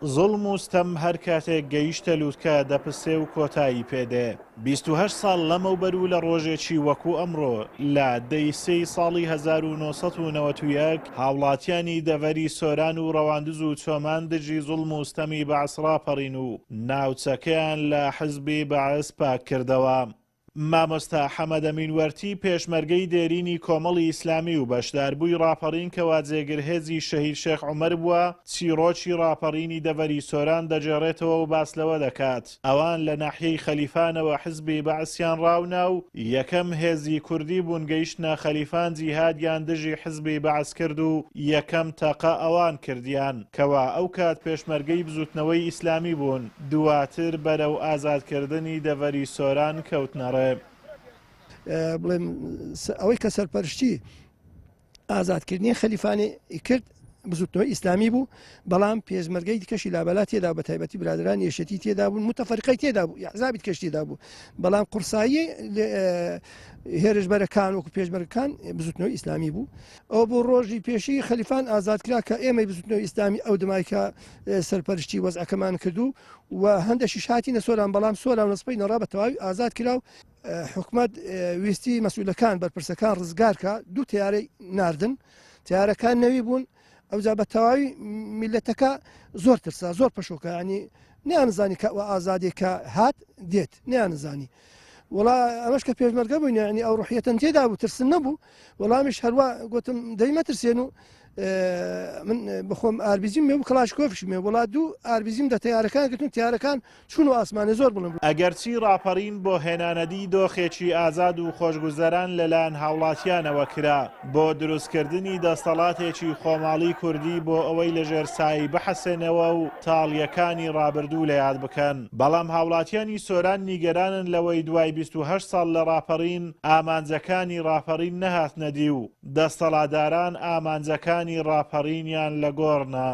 زوڵم و ستەم هەر کاتێک گەیشتە لووتکە دەپسێ و کۆتایی پێدێ. 28 ساڵ لەمەوبەر و لە ڕۆژێکی وەکو ئەمڕۆ لە دەی سێی ساڵی 1991 هاوڵاتیانی دەڤەری سۆران و ڕەواندز و چۆمان دژی زوڵم و ستەمی بەعس ڕاپەڕین و ناوچەکەیان لە حیزبی بەعس پاک کردەوە. مامۆستا حەمەد ئەمینوەرتی پێشمەرگەی دێرینی کۆمەڵی ئیسلامی و بەشداربووی ڕاپەڕین کەوا جێگرهێزی شەهید شێخ عومەر بووە چیرۆکی ڕاپەڕینی دەڤەری سۆران دەجێڕێتەوە و باس لەوە دەکات. ئەوان لە ناحیەی خەلیفانەوە حیزبی بەعسیان ڕاونا و یەکەم هێزی کوردی بوون گەیشتنە خەلیفان جیهادیان دژی حیزبی بەعس کرد و یەکەم تەقە ئەوان کردیان کەوا ئەو کات پێشمەرگەی بزوتنەوەی ئیسلامی بوون دواتر بەرەو ئازادکردنی دەڤەری سۆران کەوتنەڕێ. بڵێم ئەوەی کە سەرپەرشتی ئازادکردنی خەلیفانی کرد بزوتنەوەی ئیسلامی بوو بەڵام پێشمەرگەی دیکەشی لابەلا تێدا بە تایبەتی برادران یەشەتی تێدا بوون متەفەرقەی تێدا بوو یحزابی تکەش تێدا بوو بەڵام قورسایی هێرشبەرەکان وەکو پێشمەرگەکان بزوتنەوەی ئیسلامی بوو. ئەو بۆ ڕۆژی پێشی خەلیفان ئازادکرا کە ئێمەی بزوتنەوەی ئیسلامی ئەو دمایکە سەرپەرشتی وەزعەکەمان کردو و هەندێکیش هاتینە سۆران بەڵام سۆران نسبەی نەڕا بە تەواوی ئازاد کرا و حکومەت ویستی مەسئولەکان بەرپرسەکان ڕزگارکە دوو تیارەی ناردن تیارەکان نەوی بوون ئەوجا بە تەواوی میلەتەکە زۆر ترسا زۆر پەشۆکە ینی نیانزانی کە ئازادێکە هات دێت نیانزانی وڵا ئەمەش کە پێشمەرگە بووین ینی ئەو ڕوحیەتەن تێدا بوو ترسن نەبوو وەڵامیش هەروە گوتم دەیمە ترسێن و من بخۆم ئاربیزیم مێ و کلاشکۆفش مێ وڵات دوو ئاربیزیم دە تیارەکان کردن تیارەکان چون و ئاسمانی زۆر بڵم ئەگەرچی ڕاپەڕین بۆ هێنانەدی دۆخێکی ئازاد و خۆشگوزەران لەلایەن هاوڵاتیانەوە کرا بۆ دروستکردنی دەسەڵاتێکی خۆماڵی کوردی بۆ ئەوەی لەژێر سایی بحەسێنەوە و تاڵیەکانی ڕابردوو لە یاد بکەن بەڵام هاوڵاتیانی سۆران نیگەرانن لەوەی دوای 28 ساڵ لە ڕاپەڕین ئامانجەکانی ڕاپەڕین نەهاتنەدی و دەسەڵاتداران ئامانجەکان ڕاپەڕینیان لە گۆڕنا.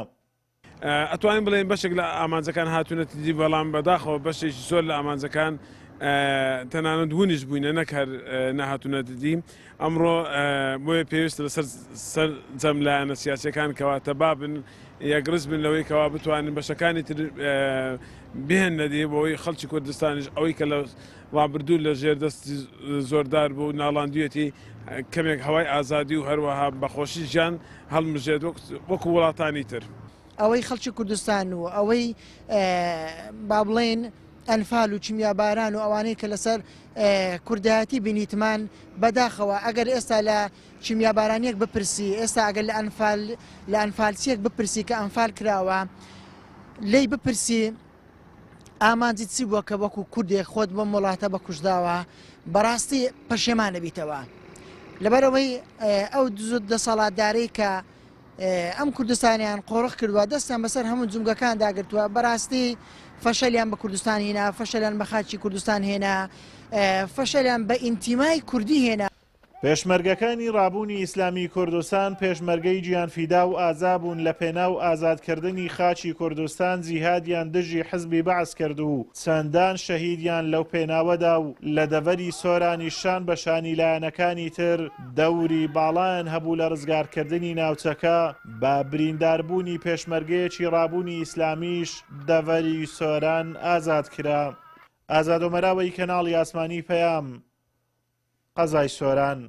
ئەتوانین بڵێن بەشێک لە ئامانجەکان هاتوونەتی دی بەڵام بەداخەوە بەشێکی زۆر لە ئامانجەکان تەنانەت ونیش بووینە نەکار نەهاتوونەتی دی ئەمڕۆ بۆیە پێویستە لەسەر سەرجەم لایەنە سیاسیەکان کەواتە بابن یەکڕز بن لەوەی کەوا بتوانین بەشەکانی تر بهێن نەدی بۆەوەی خەڵکی کوردستانیش ئەوەی کە لە ڕابردوو لە ژێردەستی زۆردار بوو ناڵاندویەتی کەمێک هەوای ئازادی و هەروەها بەخۆشی ژیان هەڵمژێت وەکو وڵاتانی تر. ئەوەی خەڵکی کوردستان و ئەوەی با بڵێن ئەنفال و چیمیاباران و ئەوانەی کە لەسەر کوردایەتی بینیتمان بەداخەوە ئەگەر ئێستا لە چیمیابارانیەک بپرسی ئێستا ئەگەر لە ئەنفالچیەک بپرسی کە ئەنفال کراوە لی بپرسی ئامانجی چی بووە کە وەکو کوردێک خۆت بۆ وڵاتە بە کوژداوە بەڕاستی پەشێمانە بیتەوە لەبەرەوەی ئەو دەسەڵاتدارەی کە ئەم کوردستانیان قۆڕق کردووە دەستیان بەسەر هەموو جومگەکان داگرتووە بەڕاستی فەشەلیان بە کوردستان هێنا فەشەلیان بە خاچی کوردستان هێنا فەشەلیان بە ئینتیمای کوردی هێنا. پێشمەرگەکانی ڕابوونی ئیسلامی کوردستان پێشمەرگەی گیانفیدا و ئازابوون لە پێناو ئازادکردنی خاچی کوردستان جیهادیان دژی حزبی بەعس کرد و چەندان شەهیدیان لەو پێناوەدا و لە دەڤەری سۆرانی شان بە شانی لایەنەکانی تر دەوری باڵایان هەبوو لە ڕزگارکردنی ناوچەکە بە برینداربوونی پێشمەرگەیەکی ڕابوونی ئیسلامیش دەڤەری سۆران ئازاد کرا. ئازاد و مەراوەی کەناڵی ئاسمانی پەیام قەزای سۆران.